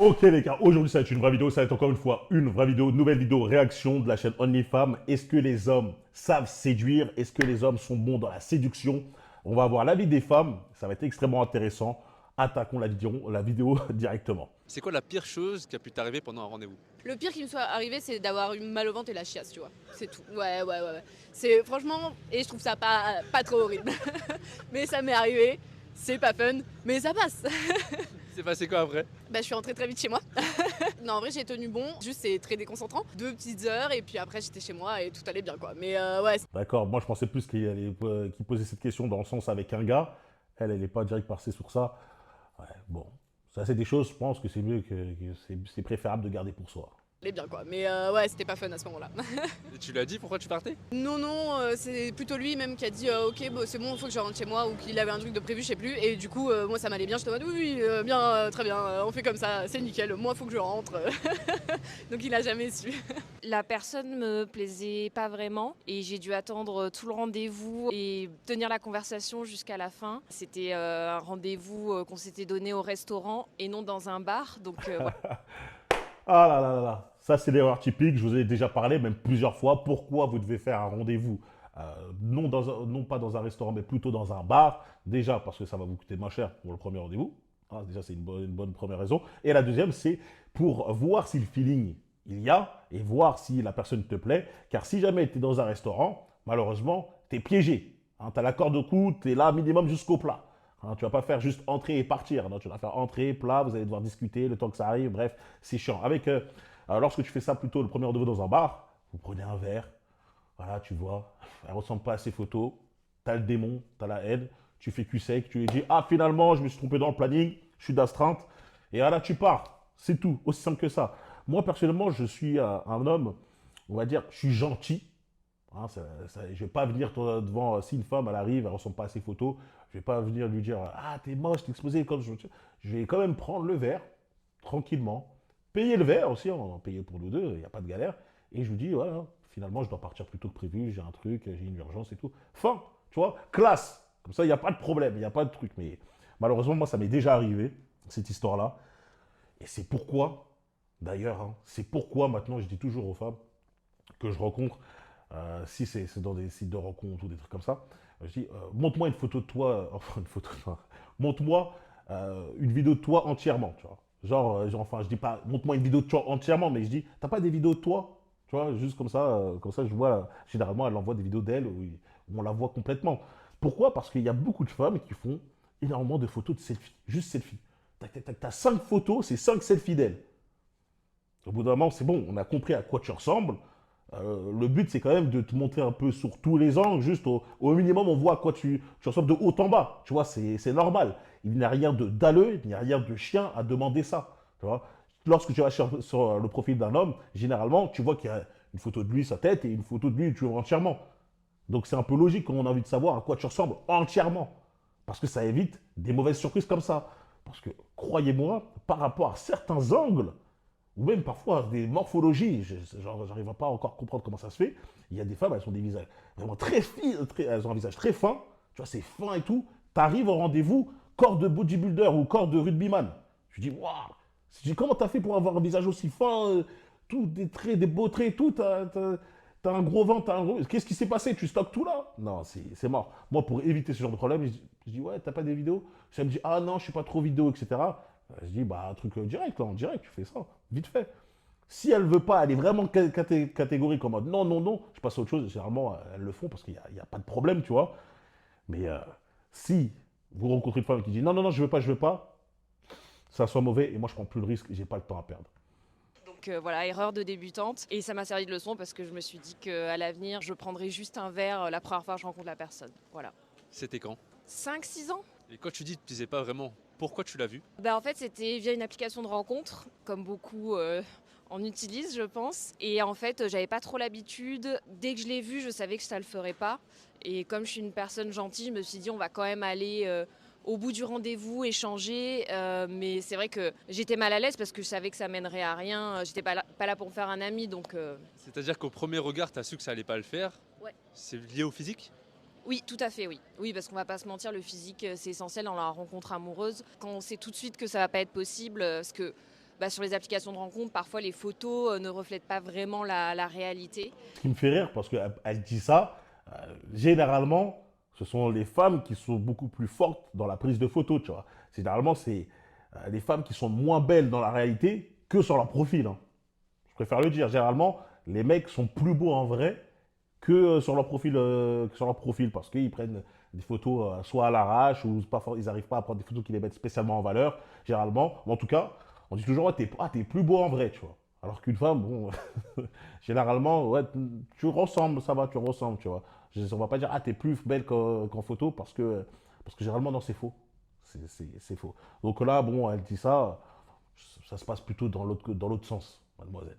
Ok les gars, aujourd'hui ça va être une vraie vidéo, ça va être encore une fois une vraie vidéo, nouvelle vidéo réaction de la chaîne OnlyFans. Est-ce que les hommes savent séduire? Est-ce que les hommes sont bons dans la séduction? On va voir l'avis des femmes, ça va être extrêmement intéressant. Attaquons la vidéo directement. C'est quoi la pire chose qui a pu t'arriver pendant un rendez-vous? Le pire qui me soit arrivé, c'est d'avoir eu mal au ventre et la chiasse, tu vois. C'est tout. Ouais. C'est franchement, et je trouve ça pas trop horrible. Mais ça m'est arrivé, c'est pas fun, mais ça passe. C'est passé quoi après? Bah, je suis rentrée très vite chez moi. Non, en vrai, j'ai tenu bon. Juste, c'est très déconcentrant. 2 petites heures, et puis après, j'étais chez moi et tout allait bien, quoi. Mais ouais. D'accord, moi je pensais plus qu'il posait cette question dans le sens avec un gars. Elle n'est pas direct passée sur ça. Ouais, bon, ça c'est des choses, je pense que c'est mieux c'est préférable de garder pour soi. Allait bien, quoi. Mais ouais, c'était pas fun à ce moment-là. Et tu l'as dit pourquoi tu partais? Non, c'est plutôt lui même qui a dit ok, bon, c'est bon, faut que je rentre chez moi, ou qu'il avait un truc de prévu, je sais plus. Et du coup, moi ça m'allait bien, j'étais en mode oui, bien, très bien, on fait comme ça, c'est nickel, moi faut que je rentre. Donc il a jamais su. La personne me plaisait pas vraiment et j'ai dû attendre tout le rendez-vous et tenir la conversation jusqu'à la fin. C'était un rendez-vous qu'on s'était donné au restaurant et non dans un bar. Donc voilà. Ah là là là là, ça c'est l'erreur typique, je vous ai déjà parlé, même plusieurs fois, pourquoi vous devez faire un rendez-vous, non pas dans un restaurant, mais plutôt dans un bar, déjà parce que ça va vous coûter moins cher pour le premier rendez-vous. Ah, déjà c'est une bonne première raison, et la deuxième c'est pour voir si le feeling il y a, et voir si la personne te plaît, car si jamais tu es dans un restaurant, malheureusement, tu es piégé, hein, tu as la corde au cou, tu es là minimum jusqu'au plat. Hein, tu vas pas faire juste entrer et partir. Non, tu vas faire entrer, plat, vous allez devoir discuter le temps que ça arrive. Bref, c'est chiant. Lorsque tu fais ça plutôt le premier rendez-vous dans un bar, vous prenez un verre. Voilà, tu vois, elle ressemble pas à ses photos. Tu as le démon, tu as la haine. Tu fais cul sec. Tu lui dis, ah, finalement, je me suis trompé dans le planning. Je suis d'astreinte. Et voilà, tu pars. C'est tout. Aussi simple que ça. Moi, personnellement, je suis un homme, on va dire, je suis gentil. Hein, je ne vais pas venir devant, si une femme elle arrive, elle ne ressemble pas à ses photos, je ne vais pas venir lui dire ah t'es moche, t'es exposé. Je vais quand même prendre le verre, tranquillement, payer le verre aussi, on va en payer pour nous deux, il n'y a pas de galère. Et je lui dis voilà, finalement je dois partir plus tôt que prévu, j'ai un truc, j'ai une urgence et tout. Fin, tu vois, classe. Comme ça, il n'y a pas de problème, il n'y a pas de truc. Mais malheureusement, moi, ça m'est déjà arrivé, cette histoire-là. Et c'est pourquoi, d'ailleurs, hein, c'est pourquoi maintenant je dis toujours aux femmes que je rencontre, si c'est dans des sites de rencontres ou des trucs comme ça, je dis montre-moi une photo de toi, enfin une photo de toi, montre-moi une vidéo de toi entièrement, tu vois. Enfin, je dis pas montre-moi une vidéo de toi entièrement, mais je dis t'as pas des vidéos de toi, tu vois, juste comme ça, je vois, généralement, elle envoie des vidéos d'elle où on la voit complètement. Pourquoi? Parce qu'il y a beaucoup de femmes qui font énormément de photos de selfies, juste selfies. T'as 5 photos, c'est 5 selfies d'elle. Au bout d'un moment, c'est bon, on a compris à quoi tu ressembles. Le but, c'est quand même de te montrer un peu sur tous les angles, juste au minimum, on voit à quoi tu ressembles de haut en bas. Tu vois, c'est normal. Il n'y a rien de dalleux, il n'y a rien de chien à demander ça. Tu vois. Lorsque tu vas sur le profil d'un homme, généralement, tu vois qu'il y a une photo de lui, sa tête, et une photo de lui, tu vois entièrement. Donc c'est un peu logique quand on a envie de savoir à quoi tu ressembles entièrement. Parce que ça évite des mauvaises surprises comme ça. Parce que, croyez-moi, par rapport à certains angles, ou même parfois des morphologies, j'arrive pas encore à comprendre comment ça se fait. Il y a des femmes, elles ont des visages vraiment très fins, elles ont un visage très fin, tu vois, c'est fin et tout. Tu arrives au rendez-vous, corps de bodybuilder ou corps de rugbyman. Je dis, waouh, je dis, comment t'as fait pour avoir un visage aussi fin, tout des traits, des beaux traits, tout, t'as un gros ventre, qu'est-ce qui s'est passé? Tu stockes tout là? Non, c'est mort. Moi, pour éviter ce genre de problème, je dis, ouais, t'as pas des vidéos? Ça me dit, ah non, je suis pas trop vidéo, etc. Je dis, bah, un truc direct, là, en direct, tu fais ça, vite fait. Si elle veut pas, elle est vraiment catégorique en mode non, non, non, je passe à autre chose. Généralement, elles le font parce qu'il n'y a pas de problème, tu vois. Mais si vous rencontrez une femme qui dit non, non, non, je veux pas, ça soit mauvais et moi je prends plus le risque, j'ai pas le temps à perdre. Donc voilà, erreur de débutante et ça m'a servi de leçon parce que je me suis dit qu'à l'avenir, je prendrais juste un verre la première fois que je rencontre la personne. Voilà. C'était quand? 5, 6 ans. Et quand tu dis que tu disais pas vraiment pourquoi tu l'as vu? Bah en fait, c'était via une application de rencontre, comme beaucoup en utilisent, je pense. Et en fait, j'avais pas trop l'habitude. Dès que je l'ai vu, je savais que ça le ferait pas. Et comme je suis une personne gentille, je me suis dit, on va quand même aller au bout du rendez-vous, échanger. Mais c'est vrai que j'étais mal à l'aise parce que je savais que ça mènerait à rien. J'étais pas là pour me faire un ami, donc... C'est-à-dire qu'au premier regard, tu as su que ça allait pas le faire. Ouais. C'est lié au physique? Oui, tout à fait, oui. Oui, parce qu'on va pas se mentir, le physique, c'est essentiel dans la rencontre amoureuse. Quand on sait tout de suite que ça va pas être possible, parce que sur les applications de rencontres, parfois les photos ne reflètent pas vraiment la réalité. Ce qui me fait rire, parce qu'elle elle dit ça, généralement, ce sont les femmes qui sont beaucoup plus fortes dans la prise de photos, tu vois. Généralement, c'est les femmes qui sont moins belles dans la réalité que sur leur profil, hein. Je préfère le dire. Généralement, les mecs sont plus beaux en vrai que sur leur profil parce qu'ils prennent des photos soit à l'arrache ou pas, ils n'arrivent pas à prendre des photos qui les mettent spécialement en valeur, généralement. Mais en tout cas, on dit toujours, ouais, t'es plus beau en vrai, tu vois. Alors qu'une femme, bon, généralement, ouais, tu ressembles, ça va, tu ressembles, tu vois. On va pas dire, ah, t'es plus belle qu'en photo parce que généralement, non, c'est faux. C'est faux. Donc là, bon, elle dit ça, ça se passe plutôt dans l'autre sens, mademoiselle.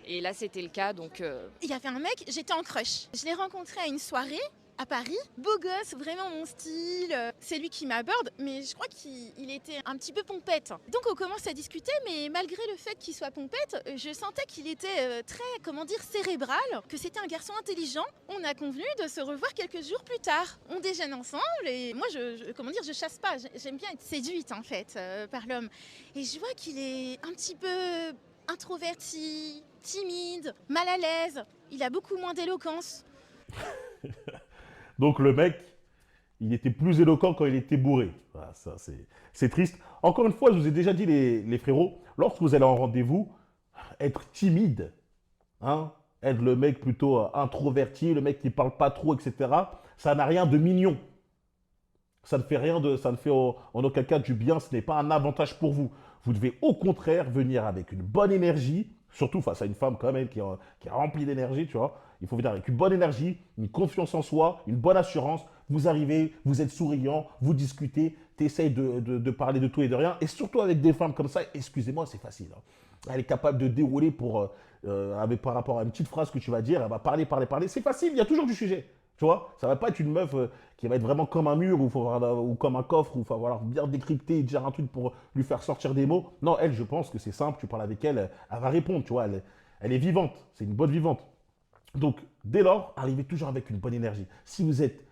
Et là, c'était le cas, donc Il y avait un mec, j'étais en crush. Je l'ai rencontré à une soirée à Paris. Beau gosse, vraiment mon style. C'est lui qui m'aborde, mais je crois qu'il était un petit peu pompette. Donc on commence à discuter, mais malgré le fait qu'il soit pompette, je sentais qu'il était très, comment dire, cérébral, que c'était un garçon intelligent. On a convenu de se revoir quelques jours plus tard. On déjeune ensemble et moi, je chasse pas. J'aime bien être séduite en fait par l'homme. Et je vois qu'il est un petit peu introverti, timide, mal à l'aise. Il a beaucoup moins d'éloquence. Donc le mec, il était plus éloquent quand il était bourré. Voilà, ça, c'est triste. Encore une fois, je vous ai déjà dit, les frérots, lorsque vous allez en rendez-vous, être timide, hein, être le mec plutôt introverti, le mec qui parle pas trop, etc., ça n'a rien de mignon. Ça ne fait en aucun cas du bien, ce n'est pas un avantage pour vous. Vous devez au contraire venir avec une bonne énergie, surtout face à une femme quand même qui est remplie d'énergie, tu vois. Il faut venir avec une bonne énergie, une confiance en soi, une bonne assurance. Vous arrivez, vous êtes souriant, vous discutez, tu essayes de parler de tout et de rien. Et surtout avec des femmes comme ça, excusez-moi, c'est facile, hein. Elle est capable de dérouler par rapport à une petite phrase que tu vas dire, elle va parler. C'est facile, il y a toujours du sujet. Tu vois, ça va pas être une meuf qui va être vraiment comme un mur ou comme un coffre où il faut falloir bien décrypter et dire un truc pour lui faire sortir des mots. Non, elle, je pense que c'est simple, tu parles avec elle, elle va répondre, tu vois, elle est vivante, c'est une bonne vivante. Donc, dès lors, arrivez toujours avec une bonne énergie. Si vous êtes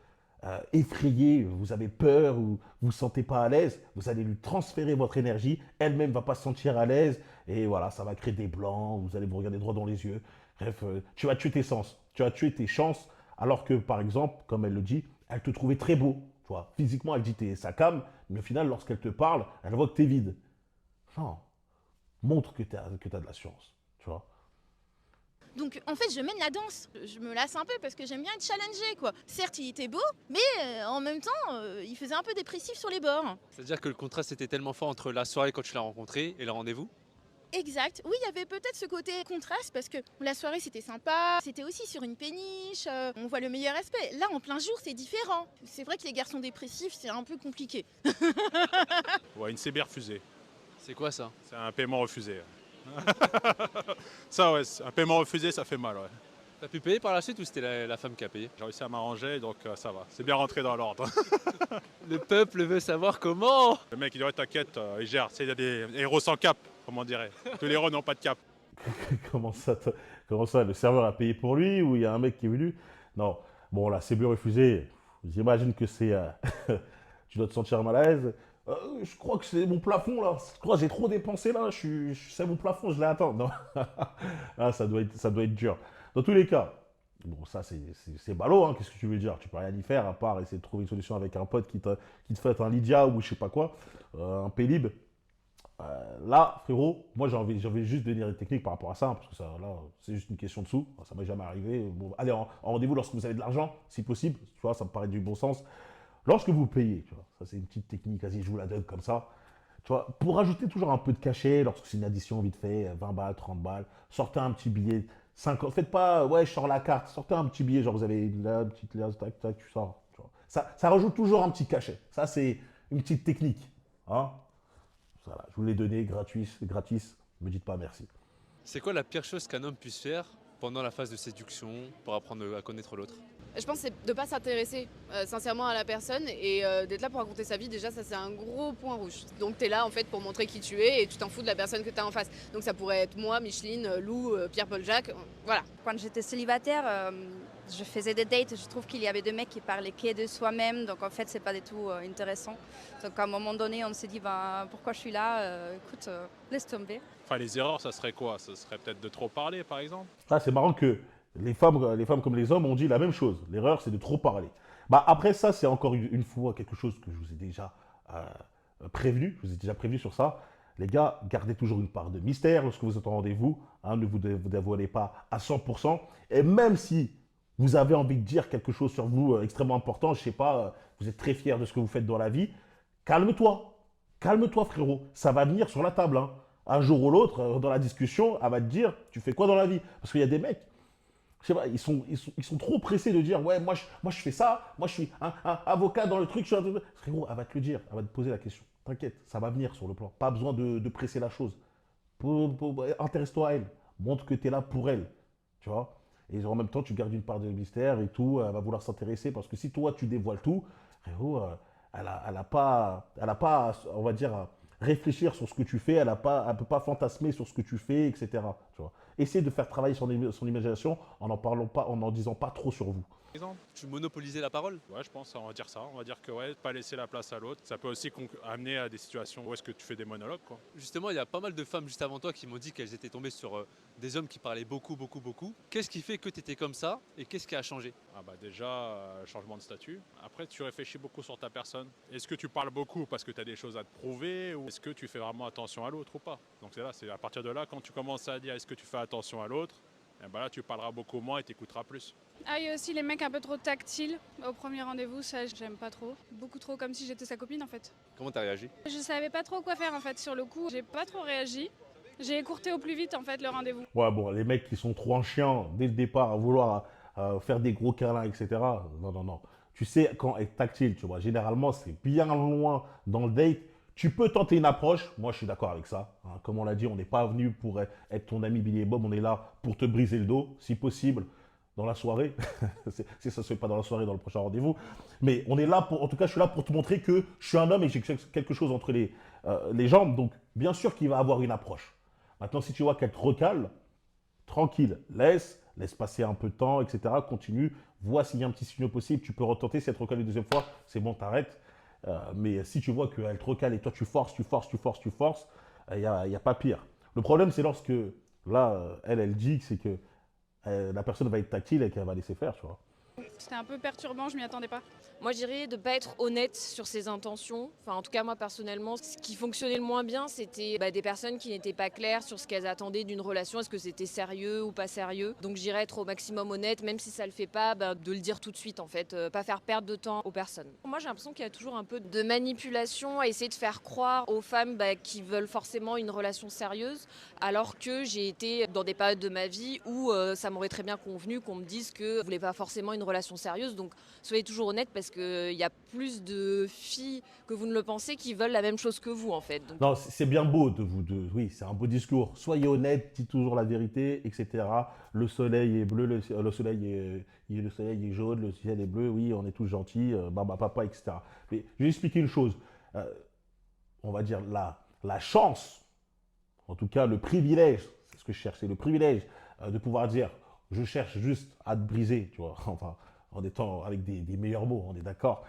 effrayé, vous avez peur ou vous ne vous sentez pas à l'aise, vous allez lui transférer votre énergie, elle-même ne va pas se sentir à l'aise et voilà, ça va créer des blancs, vous allez vous regarder droit dans les yeux. Bref, tu vas tuer tes sens, tu vas tuer tes chances. Alors que, par exemple, comme elle le dit, elle te trouvait très beau. Tu vois. Physiquement, elle dit t'es sa cam, mais au final, lorsqu'elle te parle, elle voit que t'es vide. Non. Montre que t'as de l'assurance. Tu vois. Donc en fait, je mène la danse. Je me lasse un peu parce que j'aime bien être challengée, quoi. Certes, il était beau, mais en même temps, il faisait un peu dépressif sur les bords. C'est-à-dire que le contraste était tellement fort entre la soirée quand tu l'as rencontré et le rendez-vous? Exact. Oui, il y avait peut-être ce côté contraste parce que la soirée c'était sympa, c'était aussi sur une péniche, on voit le meilleur aspect. Là, en plein jour, c'est différent. C'est vrai que les garçons dépressifs, c'est un peu compliqué. Ouais, une CB refusée. C'est quoi ça? C'est un paiement refusé. Ça, ouais, un paiement refusé, ça fait mal, ouais. T'as pu payer par la suite ou c'était la femme qui a payé? J'ai réussi à m'arranger, donc ça va. C'est bien rentré dans l'ordre. Le peuple veut savoir comment. Le mec, il dirait t'inquiète, il gère. Il y a des héros sans cap, comme on dirait. Tous les héros n'ont pas de cap. Comment ça, le serveur a payé pour lui ou il y a un mec qui est venu? Non. Bon, là, c'est bien refusé. J'imagine que c'est... tu dois te sentir mal à l'aise. Je crois que c'est mon plafond, là. Je crois que j'ai trop dépensé, là. C'est mon plafond, je l'ai atteint. Non. Ah, ça doit être dur. Dans tous les cas, bon, ça, c'est ballot, hein. Qu'est-ce que tu veux dire? Tu peux rien y faire, à part essayer de trouver une solution avec un pote qui te fait un Lydia ou je sais pas quoi, un Pélib. Là, frérot, moi, j'ai envie juste de donner des techniques par rapport à ça, hein, parce que ça, là, c'est juste une question de sous. Ça m'est jamais arrivé. Bon, allez, en rendez-vous lorsque vous avez de l'argent, si possible. Tu vois, ça me paraît du bon sens. Lorsque vous payez, tu vois, ça, c'est une petite technique. Vas-y, je vous la donne comme ça. Tu vois, pour rajouter toujours un peu de cachet, lorsque c'est une addition vite fait, 20 balles, 30 balles, sortez un petit billet, 50. Faites pas, ouais, je sors la carte, sortez un petit billet, genre vous avez là, une petite là, tac, tac, tu sors. Tu vois. Ça rajoute toujours un petit cachet. Ça, c'est une petite technique. Hein. Voilà, je vous l'ai donné gratis, ne me dites pas merci. C'est quoi la pire chose qu'un homme puisse faire pendant la phase de séduction pour apprendre à connaître l'autre? Je pense que c'est de ne pas s'intéresser sincèrement à la personne et d'être là pour raconter sa vie. Déjà, ça, c'est un gros point rouge. Donc, tu es là, en fait, pour montrer qui tu es et tu t'en fous de la personne que tu as en face. Donc, ça pourrait être moi, Micheline, Lou, Pierre-Paul Jacques, voilà. Quand j'étais célibataire, Je faisais des dates, je trouve qu'il y avait des mecs qui parlaient que de soi-même, donc en fait c'est pas du tout intéressant. Donc à un moment donné on s'est dit pourquoi je suis là, écoute, laisse tomber. Enfin, les erreurs, ça serait quoi? Ça serait peut-être de trop parler, par exemple? Ah, c'est marrant que les femmes comme les hommes ont dit la même chose. L'erreur, c'est de trop parler. Bah, après ça, c'est encore une fois quelque chose que je vous ai déjà prévenu. Je vous ai déjà prévenu sur ça. Les gars, gardez toujours une part de mystère lorsque vous êtes en rendez-vous. Hein, ne vous dévoilez pas à 100%. Et même si vous avez envie de dire quelque chose sur vous extrêmement important, je sais pas, vous êtes très fier de ce que vous faites dans la vie, calme-toi. Calme-toi, frérot. Ça va venir sur la table. Hein. Un jour ou l'autre, dans la discussion, elle va te dire, tu fais quoi dans la vie? Parce qu'il y a des mecs, je sais pas, ils sont trop pressés de dire, ouais, moi je fais ça, moi je suis un avocat dans le truc. Frérot, elle va te le dire, elle va te poser la question. T'inquiète, ça va venir sur le plan. Pas besoin de presser la chose. Intéresse-toi à elle. Montre que tu es là pour elle. Tu vois? Et en même temps, tu gardes une part de mystère et tout. Elle va vouloir s'intéresser parce que si toi, tu dévoiles tout, frérot, elle a pas, on va dire, à réfléchir sur ce que tu fais. Elle ne peut pas fantasmer sur ce que tu fais, etc. Tu vois? Essayez de faire travailler son imagination en n'en parlant pas, en n'en disant pas trop sur vous. Par exemple? Tu monopolisais la parole? Ouais, je pense, on va dire ça. On va dire que ouais, pas laisser la place à l'autre. Ça peut aussi amener à des situations où est-ce que tu fais des monologues, quoi. Justement, il y a pas mal de femmes juste avant toi qui m'ont dit qu'elles étaient tombées sur des hommes qui parlaient beaucoup, beaucoup, beaucoup. Qu'est-ce qui fait que tu étais comme ça et qu'est-ce qui a changé? Ah bah déjà, changement de statut. Après, tu réfléchis beaucoup sur ta personne. Est-ce que tu parles beaucoup parce que tu as des choses à te prouver ou est-ce que tu fais vraiment attention à l'autre ou pas? Donc c'est à partir de là, quand tu commences à dire est-ce que tu fais attention à l'autre, et ben là, tu parleras beaucoup moins et t'écouteras plus. Ah, il y a aussi les mecs un peu trop tactiles au premier rendez-vous, ça j'aime pas trop. Beaucoup trop comme si j'étais sa copine en fait. Comment t'as réagi? Je savais pas trop quoi faire en fait sur le coup, j'ai pas trop réagi. J'ai écourté au plus vite en fait le rendez-vous. Ouais, bon, les mecs qui sont trop en chien dès le départ à vouloir faire des gros câlins, etc. Non, non, non. Tu sais, quand être tactile, tu vois, généralement, c'est bien loin dans le date. Tu peux tenter une approche. Moi, je suis d'accord avec ça. Hein. Comme on l'a dit, on n'est pas venu pour être ton ami Billy et Bob. On est là pour te briser le dos, si possible, dans la soirée. Si ça ne se fait pas dans la soirée, dans le prochain rendez-vous. Mais on est là pour, en tout cas, je suis là pour te montrer que je suis un homme et que j'ai quelque chose entre les jambes. Donc, bien sûr qu'il va avoir une approche. Maintenant, si tu vois qu'elle te recale, tranquille, laisse passer un peu de temps, etc. Continue, vois s'il y a un petit signal possible. Tu peux retenter. Si elle te recale une deuxième fois, c'est bon, t'arrêtes. Mais si tu vois qu'elle te recale et toi tu forces, il n'y a pas pire. Le problème, c'est lorsque, là, elle dit que c'est que la personne va être tactile et qu'elle va laisser faire, tu vois. C'était un peu perturbant, je m'y attendais pas. Moi, je dirais de ne pas être honnête sur ses intentions. Enfin, en tout cas, moi, personnellement, ce qui fonctionnait le moins bien, c'était des personnes qui n'étaient pas claires sur ce qu'elles attendaient d'une relation. Est-ce que c'était sérieux ou pas sérieux? Donc, je dirais être au maximum honnête, même si ça ne le fait pas, de le dire tout de suite, en fait. Pas faire perdre de temps aux personnes. Moi, j'ai l'impression qu'il y a toujours un peu de manipulation à essayer de faire croire aux femmes qui veulent forcément une relation sérieuse, alors que j'ai été dans des périodes de ma vie où ça m'aurait très bien convenu qu'on me dise que je ne voulais pas forcément une relation sérieuse. Donc, soyez toujours honnête parce qu'il y a plus de filles que vous ne le pensez qui veulent la même chose que vous en fait. Donc... Non, c'est bien beau de vous deux. Oui, c'est un beau discours. Soyez honnête, dites toujours la vérité, etc. Le soleil est bleu, le soleil est jaune, le ciel est bleu. Oui, on est tous gentils, papa, etc. Mais je vais expliquer une chose. On va dire la chance, en tout cas le privilège, c'est ce que je cherche, c'est le privilège de pouvoir dire je cherche juste à te briser, tu vois. Enfin, en étant avec des meilleurs mots, on est d'accord.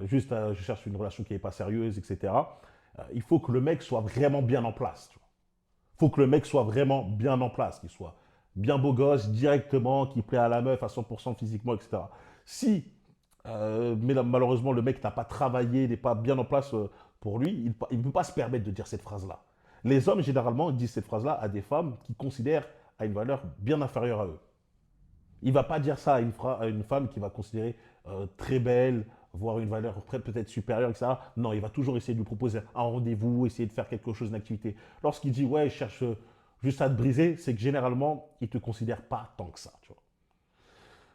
Je cherche une relation qui n'est pas sérieuse, etc. Il faut que le mec soit vraiment bien en place. Il faut que le mec soit vraiment bien en place, qu'il soit bien beau gosse, directement, qu'il plaît à la meuf à 100% physiquement, etc. Si, mais malheureusement, le mec n'a pas travaillé, n'est pas bien en place pour lui, il ne peut pas se permettre de dire cette phrase-là. Les hommes, généralement, disent cette phrase-là à des femmes qui considèrent à une valeur bien inférieure à eux. Il ne va pas dire ça à une femme qui va considérer très belle, voire une valeur peut-être supérieure, etc. Non, il va toujours essayer de lui proposer un rendez-vous, essayer de faire quelque chose, une activité. Lorsqu'il dit « ouais, je cherche juste à te briser », c'est que généralement, il ne te considère pas tant que ça. Tu vois.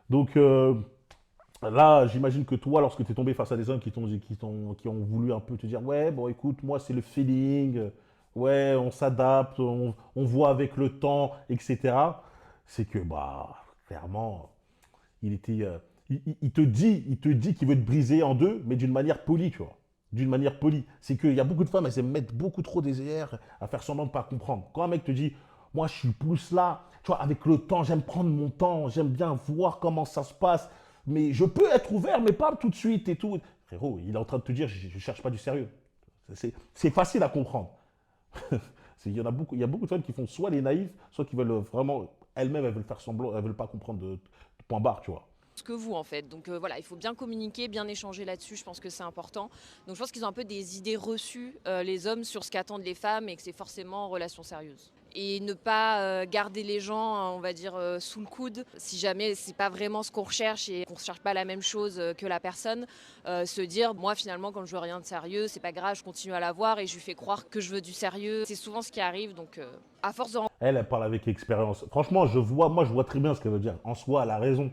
Donc là, j'imagine que toi, lorsque tu es tombé face à des hommes qui ont voulu un peu te dire « ouais, bon écoute, moi c'est le feeling, ouais, on s'adapte, on voit avec le temps, etc. » C'est que, clairement, il te dit qu'il veut te briser en deux, mais d'une manière polie, tu vois. D'une manière polie. C'est qu'il y a beaucoup de femmes, elles aiment mettre beaucoup trop des airs à faire semblant de ne pas comprendre. Quand un mec te dit, Moi, je suis plus là. Tu vois, avec le temps, j'aime prendre mon temps. J'aime bien voir comment ça se passe. Mais je peux être ouvert, mais pas tout de suite et tout. Frérot, il est en train de te dire, je ne cherche pas du sérieux. C'est facile à comprendre. Il y a beaucoup de femmes qui font soit les naïfs, soit qui veulent vraiment, elles-mêmes, elles veulent faire semblant, elles veulent pas comprendre de point barre, tu vois. Ce que vous en fait. Donc voilà, il faut bien communiquer, bien échanger là-dessus, je pense que c'est important. Donc je pense qu'ils ont un peu des idées reçues, les hommes, sur ce qu'attendent les femmes et que c'est forcément en relation sérieuse. Et ne pas garder les gens, on va dire, sous le coude. Si jamais c'est pas vraiment ce qu'on recherche et qu'on ne recherche pas la même chose que la personne, se dire, moi finalement quand je veux rien de sérieux, c'est pas grave, je continue à la voir et je lui fais croire que je veux du sérieux. C'est souvent ce qui arrive, donc à force de... Elle parle avec expérience. Franchement, je vois très bien ce qu'elle veut dire. En soi, elle a raison.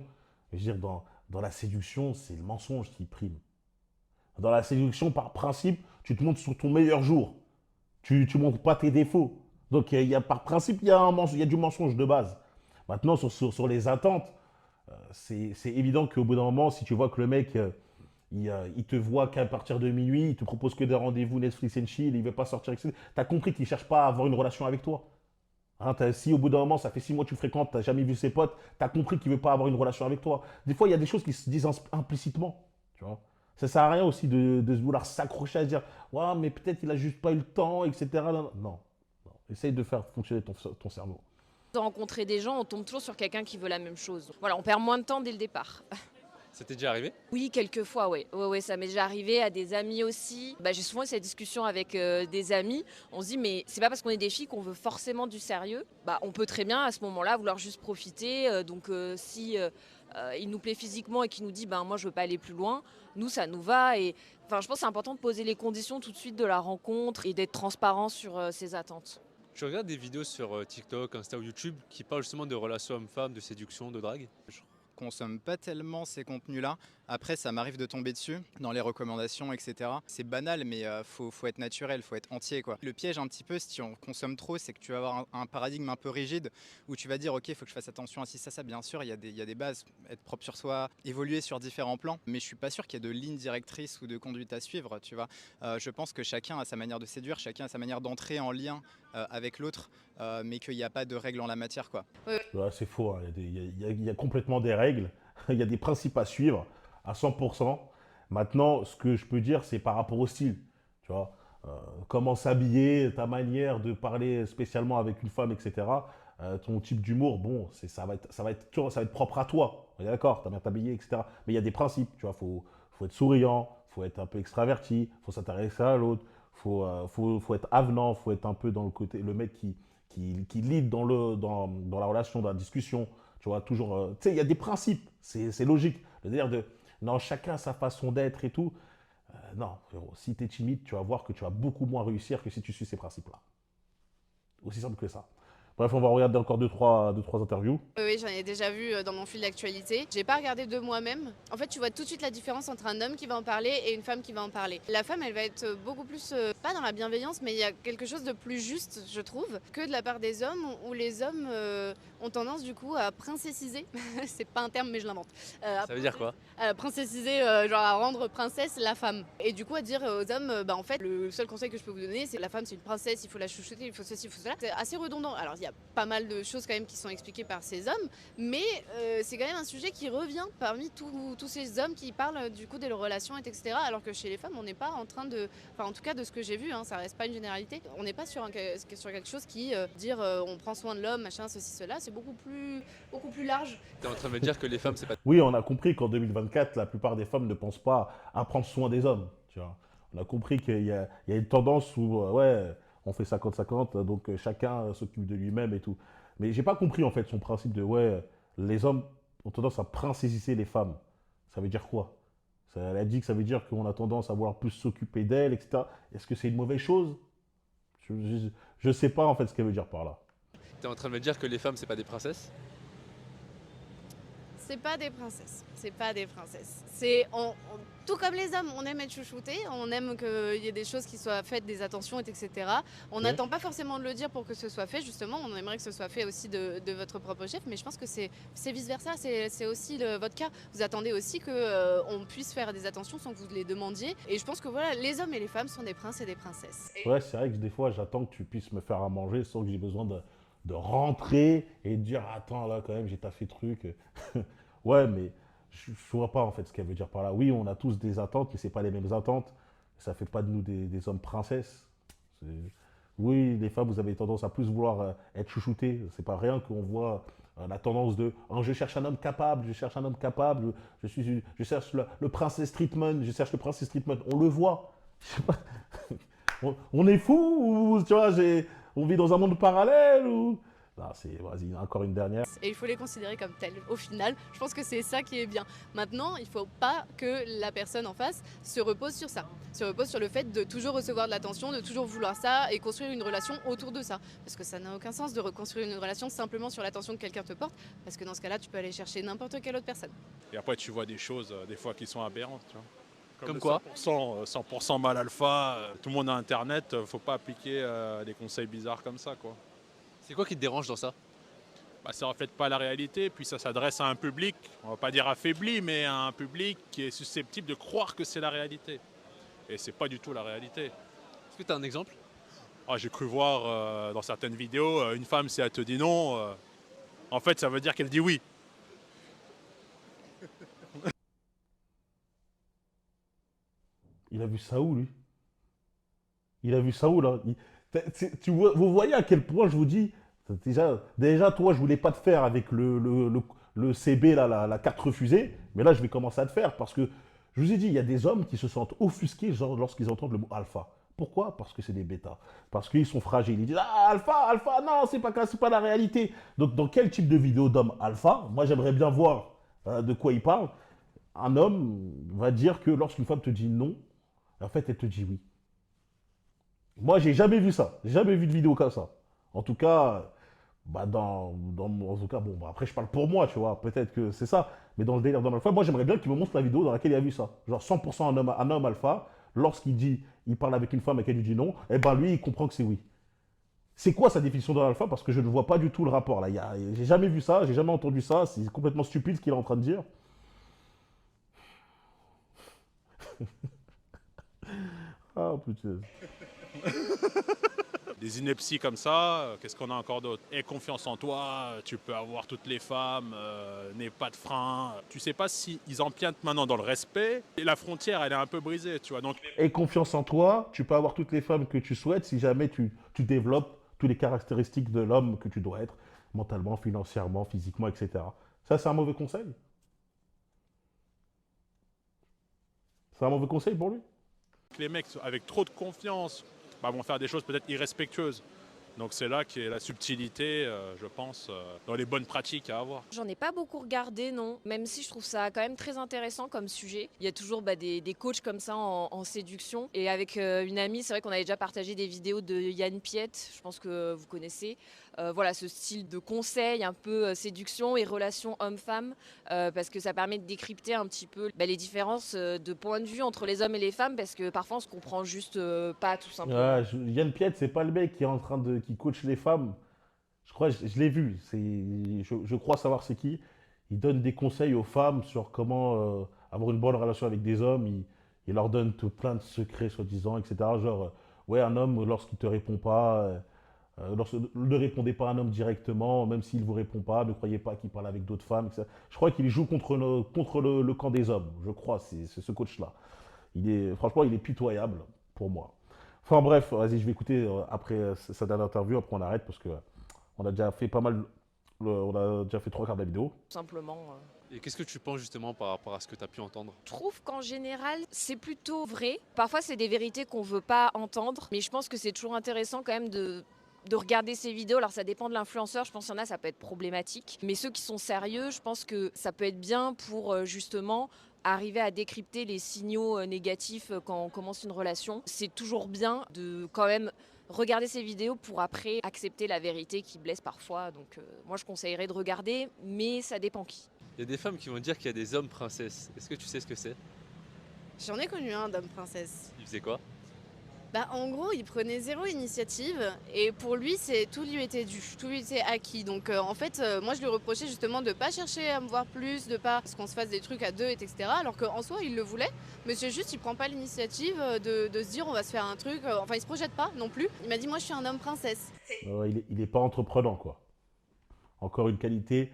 Je veux dire, dans la séduction, c'est le mensonge qui prime. Dans la séduction, par principe, tu te montres sur ton meilleur jour. Tu ne montres pas tes défauts. Donc, par principe, il y a du mensonge de base. Maintenant, sur les attentes, c'est évident qu'au bout d'un moment, si tu vois que le mec, il te voit qu'à partir de minuit, il te propose que des rendez-vous Netflix and chill, il ne veut pas sortir, etc. Tu as compris qu'il ne cherche pas à avoir une relation avec toi. Hein, si au bout d'un moment, ça fait 6 mois que tu fréquentes, tu n'as jamais vu ses potes, tu as compris qu'il ne veut pas avoir une relation avec toi. Des fois, il y a des choses qui se disent implicitement. Tu vois. Ça ne sert à rien aussi de vouloir s'accrocher à se dire ouais, mais peut-être qu'il n'a juste pas eu le temps, etc. Non. Essaye de faire fonctionner ton cerveau. De rencontrer des gens, on tombe toujours sur quelqu'un qui veut la même chose. Voilà, on perd moins de temps dès le départ. C'était déjà arrivé? Oui, quelquefois, oui. Ouais, ça m'est déjà arrivé à des amis aussi. J'ai souvent eu cette discussion avec des amis. On se dit, mais c'est pas parce qu'on est des filles qu'on veut forcément du sérieux. On peut très bien, à ce moment-là, vouloir juste profiter. Donc, si il nous plaît physiquement et qu'il nous dit, moi, je veux pas aller plus loin, nous, ça nous va. Et je pense que c'est important de poser les conditions tout de suite de la rencontre et d'être transparent sur ses attentes. Je regarde des vidéos sur TikTok, Insta ou YouTube qui parlent justement de relations hommes-femmes, de séduction, de drague. Consomme pas tellement ces contenus-là. Après, ça m'arrive de tomber dessus dans les recommandations, etc. C'est banal, mais faut être naturel, faut être entier, quoi. Le piège un petit peu, si on consomme trop, c'est que tu vas avoir un paradigme un peu rigide où tu vas dire, ok, il faut que je fasse attention à ci, ça. Bien sûr, il y a des bases, être propre sur soi, évoluer sur différents plans, mais je suis pas sûr qu'il y ait de ligne directrice ou de conduite à suivre, tu vois. Je pense que chacun a sa manière de séduire, chacun a sa manière d'entrer en lien avec l'autre, mais qu'il n'y a pas de règles en la matière, quoi. Ouais, c'est faux, hein. Il y a complètement des règles, il y a des principes à suivre à 100%. Maintenant, ce que je peux dire, c'est par rapport au style. Tu vois, comment s'habiller, ta manière de parler spécialement avec une femme, etc. Ton type d'humour, bon, ça va être propre à toi. On est d'accord, ta manière de t'habiller, etc. Mais il y a des principes. Tu vois, faut être souriant, faut être un peu extraverti, faut s'intéresser à l'autre, faut être avenant, faut être un peu dans le côté, le mec qui lead dans la relation, dans la discussion. Tu vois, toujours. Tu sais, il y a des principes, c'est logique. C'est-à-dire non, chacun a sa façon d'être et tout. Non, frérot, si tu es timide, tu vas voir que tu vas beaucoup moins réussir que si tu suis ces principes-là. Aussi simple que ça. Bref, on va regarder encore deux, trois interviews. Oui, j'en ai déjà vu dans mon fil d'actualité. J'ai pas regardé de moi-même. En fait, tu vois tout de suite la différence entre un homme qui va en parler et une femme qui va en parler. La femme, elle va être beaucoup plus, pas dans la bienveillance, mais il y a quelque chose de plus juste, je trouve, que de la part des hommes, où les hommes ont tendance du coup à princessiser. C'est pas un terme, mais je l'invente. Ça veut dire quoi? Princessiser, genre à rendre princesse la femme. Et du coup, à dire aux hommes, en fait, le seul conseil que je peux vous donner, c'est la femme, c'est une princesse, il faut la chouchouter, il faut ceci, il faut cela. C'est assez redondant. Alors, il y a pas mal de choses quand même qui sont expliquées par ces hommes, mais c'est quand même un sujet qui revient parmi tous ces hommes qui parlent du coup des relations, etc. Alors que chez les femmes, on n'est pas en train de, enfin en tout cas de ce que j'ai vu, ça reste pas une généralité. On n'est pas sur quelque chose qui dire on prend soin de l'homme, machin, ceci, cela. C'est beaucoup plus large. T'es en train de me dire que les femmes, c'est pas... Oui, on a compris qu'en 2024, la plupart des femmes ne pensent pas à prendre soin des hommes. Tu vois. On a compris qu'il y a une tendance où on fait 50-50, donc chacun s'occupe de lui-même et tout. Mais j'ai pas compris en fait son principe de les hommes ont tendance à princessiser les femmes. Ça veut dire quoi? Elle a dit que ça veut dire qu'on a tendance à vouloir plus s'occuper d'elle, etc. Est-ce que c'est une mauvaise chose? Je sais pas en fait ce qu'elle veut dire par là. T'es en train de me dire que les femmes, c'est pas des princesses? C'est pas des princesses. C'est pas des princesses. Tout comme les hommes, on aime être chouchouté, on aime qu'il y ait des choses qui soient faites, des attentions, etc. On n'attend pas forcément de le dire pour que ce soit fait, justement. On aimerait que ce soit fait aussi de votre propre chef, mais je pense que c'est vice-versa. C'est aussi votre cas. Vous attendez aussi qu'on puisse faire des attentions sans que vous les demandiez. Et je pense que voilà, les hommes et les femmes sont des princes et des princesses. Ouais, c'est vrai que des fois, j'attends que tu puisses me faire à manger sans que j'ai besoin de rentrer et de dire attends là quand même j'ai taffé truc. Ouais, mais je vois pas en fait ce qu'elle veut dire par là. Oui, on a tous des attentes, mais c'est pas les mêmes attentes. Ça fait pas de nous des hommes princesses. C'est- Oui, les femmes, vous avez tendance à plus vouloir être chouchoutées. C'est pas rien qu'on voit la tendance de je cherche un homme capable, je cherche un homme capable, je cherche le princess treatment, je cherche le princess treatment. On le voit. Je sais pas, on est fou ou tu vois, on vit dans un monde parallèle ou. Non, vas-y, encore une dernière. Et il faut les considérer comme tels. Au final, je pense que c'est ça qui est bien. Maintenant, il ne faut pas que la personne en face se repose sur ça. Se repose sur le fait de toujours recevoir de l'attention, de toujours vouloir ça et construire une relation autour de ça. Parce que ça n'a aucun sens de reconstruire une relation simplement sur l'attention que quelqu'un te porte. Parce que dans ce cas-là, tu peux aller chercher n'importe quelle autre personne. Et après, tu vois des choses, des fois, qui sont aberrantes. Tu vois. Comme le quoi 100% mal alpha, tout le monde a Internet, faut pas appliquer des conseils bizarres comme ça, quoi. C'est quoi qui te dérange dans ça? Bah, ça reflète pas la réalité, puis ça s'adresse à un public, on va pas dire affaibli, mais à un public qui est susceptible de croire que c'est la réalité. Et c'est pas du tout la réalité. Est-ce que tu as un exemple? Ah, j'ai cru voir dans certaines vidéos, une femme, si elle te dit non, en fait, ça veut dire qu'elle dit oui. Il a vu ça où, lui? Il a vu ça où, là? Vous voyez à quel point je vous dis, déjà, toi, je voulais pas te faire avec le CB, là, la carte refusée, mais là, je vais commencer à te faire parce que, je vous ai dit, il y a des hommes qui se sentent offusqués genre, lorsqu'ils entendent le mot alpha. Pourquoi? Parce que c'est des bêtas. Parce qu'ils sont fragiles. Ils disent ah, alpha, alpha, non, c'est pas la réalité. Donc, dans quel type de vidéo d'homme alpha? Moi, j'aimerais bien voir de quoi il parle. Un homme va dire que lorsqu'une femme te dit non, en fait, elle te dit oui. Moi, j'ai jamais vu ça. J'ai jamais vu de vidéo comme ça. En tout cas, bah en tout cas, bon, bah après, je parle pour moi, tu vois. Peut-être que c'est ça. Mais dans le délire d'homme alpha, moi, j'aimerais bien qu'il me montre la vidéo dans laquelle il a vu ça. Genre 100% un homme alpha, lorsqu'il dit, il parle avec une femme et qu'elle lui dit non, eh ben lui, il comprend que c'est oui. C'est quoi sa définition d'homme alpha? Parce que je ne vois pas du tout le rapport là. J'ai jamais vu ça, j'ai jamais entendu ça. C'est complètement stupide ce qu'il est en train de dire. Ah putain. Des inepties comme ça, qu'est-ce qu'on a encore d'autre? Aie confiance en toi, tu peux avoir toutes les femmes, n'aie pas de frein. Tu sais pas si ils empiètent maintenant dans le respect et la frontière elle est un peu brisée, tu vois. Donc Aie confiance en toi, tu peux avoir toutes les femmes que tu souhaites si jamais tu développes toutes les caractéristiques de l'homme que tu dois être, mentalement, financièrement, physiquement, etc. Ça, c'est un mauvais conseil? C'est un mauvais conseil pour lui? les mecs avec trop de confiance bah, vont faire des choses peut-être irrespectueuses. Donc c'est là qu'est la subtilité, je pense, dans les bonnes pratiques à avoir. J'en ai pas beaucoup regardé, non. Même si je trouve ça quand même très intéressant comme sujet. Il y a toujours des coachs comme ça en séduction. Et avec une amie, c'est vrai qu'on avait déjà partagé des vidéos de Yann Piette, je pense que vous connaissez. Voilà, ce style de conseil, un peu séduction et relations homme-femme, parce que ça permet de décrypter un petit peu les différences de point de vue entre les hommes et les femmes, parce que parfois on se comprend juste pas, tout simplement. Ouais, Yann Piette, c'est pas le mec qui est en train qui coach les femmes. Je crois, je l'ai vu. Je crois savoir c'est qui. Il donne des conseils aux femmes sur comment avoir une bonne relation avec des hommes. Il leur donne plein de secrets, soi-disant, etc. Genre, ouais, un homme, lorsqu'il te répond pas, ne répondez pas à un homme directement, même s'il ne vous répond pas, ne croyez pas qu'il parle avec d'autres femmes, etc. Je crois qu'il joue contre le camp des hommes. Je crois, c'est ce coach-là. Franchement, il est pitoyable pour moi. Enfin bref, vas-y, je vais écouter après sa dernière interview, après on arrête parce que on a déjà fait pas mal, on a déjà fait 3 quarts de la vidéo. Tout simplement. Et qu'est-ce que tu penses justement par rapport à ce que tu as pu entendre? Je trouve qu'en général, c'est plutôt vrai. Parfois, c'est des vérités qu'on ne veut pas entendre, mais je pense que c'est toujours intéressant quand même de regarder ces vidéos. Alors ça dépend de l'influenceur, je pense qu'il y en a, ça peut être problématique. Mais ceux qui sont sérieux, je pense que ça peut être bien pour justement arriver à décrypter les signaux négatifs quand on commence une relation. C'est toujours bien de quand même regarder ces vidéos pour après accepter la vérité qui blesse parfois. Donc moi je conseillerais de regarder, mais ça dépend qui. Il y a des femmes qui vont dire qu'il y a des hommes princesses. Est-ce que tu sais ce que c'est? J'en ai connu un d'homme princesse. Il faisait quoi? Bah, en gros, il prenait zéro initiative et pour lui, tout lui était dû, tout lui était acquis. Donc en fait, moi je lui reprochais justement de ne pas chercher à me voir plus, de pas qu'on se fasse des trucs à deux, etc. Alors qu'en soi, il le voulait, mais c'est juste, il prend pas l'initiative de se dire on va se faire un truc. Enfin, il se projette pas non plus. Il m'a dit moi je suis un homme princesse. Il est pas entreprenant, quoi. Encore une qualité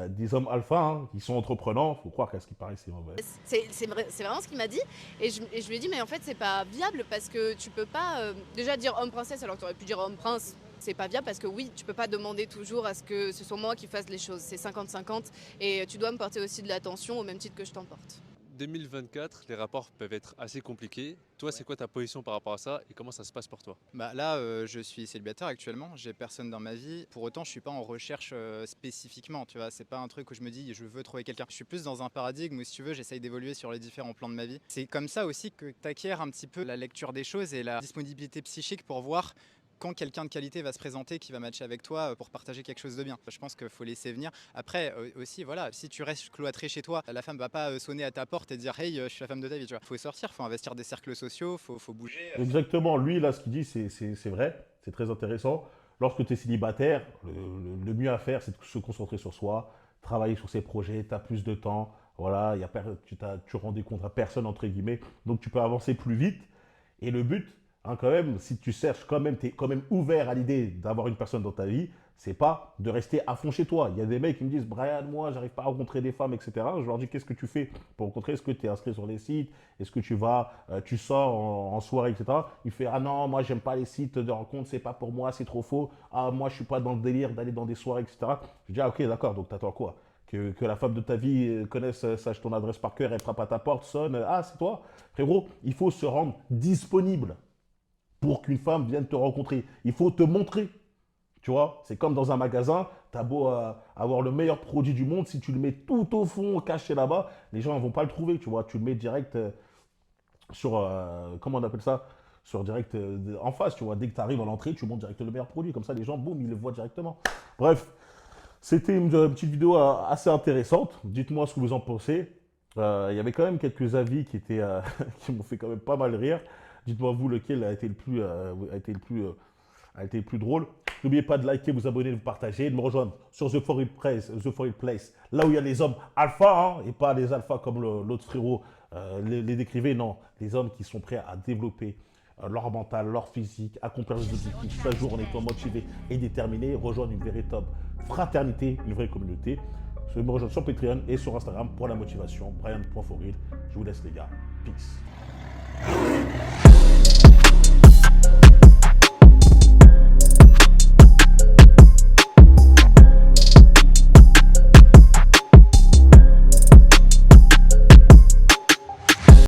des hommes alpha hein, qui sont entreprenants. Faut croire qu'à ce qui paraît, c'est mauvais. C'est vraiment ce qu'il m'a dit. Et je lui ai dit, mais en fait, c'est pas viable parce que tu peux pas déjà dire homme princesse alors que tu aurais pu dire homme prince. C'est pas viable parce que oui, tu peux pas demander toujours à ce que ce soit moi qui fasse les choses. C'est 50-50 et tu dois me porter aussi de l'attention au même titre que je t'en porte. 2024, les rapports peuvent être assez compliqués. Toi, c'est quoi ta position par rapport à ça et comment ça se passe pour toi? Bah là, je suis célibataire actuellement, j'ai personne dans ma vie. Pour autant, je suis pas en recherche spécifiquement, tu vois. C'est pas un truc où je me dis je veux trouver quelqu'un. Je suis plus dans un paradigme où, si tu veux, j'essaye d'évoluer sur les différents plans de ma vie. C'est comme ça aussi que tu acquiers un petit peu la lecture des choses et la disponibilité psychique pour voir quand quelqu'un de qualité va se présenter, qui va matcher avec toi pour partager quelque chose de bien. Je pense qu'il faut laisser venir. Après aussi, voilà, si tu restes cloîtré chez toi, la femme va pas sonner à ta porte et dire hey, je suis la femme de ta vie. Tu vois, faut sortir, faut investir des cercles sociaux, faut bouger. Exactement. Lui, là, ce qu'il dit, c'est vrai. C'est très intéressant. Lorsque tu es célibataire, le mieux à faire, c'est de se concentrer sur soi, travailler sur ses projets, tu as plus de temps. Voilà, tu rends des comptes à personne, entre guillemets. Donc, tu peux avancer plus vite. Et le but, hein, quand même, si tu cherches quand même, tu es quand même ouvert à l'idée d'avoir une personne dans ta vie, c'est pas de rester à fond chez toi. Il y a des mecs qui me disent, Brian, moi, j'arrive pas à rencontrer des femmes, etc. Je leur dis, qu'est-ce que tu fais pour rencontrer? Est-ce que tu es inscrit sur les sites? Est-ce que tu sors en soirée, etc. Il fait, ah non, moi, j'aime pas les sites de rencontres, c'est pas pour moi, c'est trop faux. Ah, moi, je suis pas dans le délire d'aller dans des soirées, etc. Je dis, ah, ok, d'accord, donc t'attends quoi? Que la femme de ta vie connaisse, sache ton adresse par cœur, elle frappe à ta porte, sonne, ah, c'est toi? Frérot, il faut se rendre disponible pour qu'une femme vienne te rencontrer. Il faut te montrer. Tu vois, c'est comme dans un magasin, tu as beau avoir le meilleur produit du monde, si tu le mets tout au fond, caché là-bas, les gens ne vont pas le trouver, tu vois. Tu le mets direct sur, comment on appelle ça? Sur direct en face, tu vois. Dès que tu arrives à l'entrée, tu montres direct le meilleur produit. Comme ça, les gens, boum, ils le voient directement. Bref, c'était une petite vidéo assez intéressante. Dites-moi ce que vous en pensez. Il y avait quand même quelques avis qui m'ont fait quand même pas mal rire. Dites-moi vous lequel a été le plus drôle. N'oubliez pas de liker, vous abonner, de vous partager, et de me rejoindre sur The For Real Place, là où il y a les hommes alpha, hein, et pas les alphas comme l'autre frérot les décrivait, non. Les hommes qui sont prêts à développer leur mental, leur physique, accomplir les objectifs chaque jour en étant motivés et déterminés, rejoindre une véritable fraternité, une vraie communauté. Je me rejoins sur Patreon et sur Instagram pour la motivation, Brian.forreal. Je vous laisse les gars. Peace.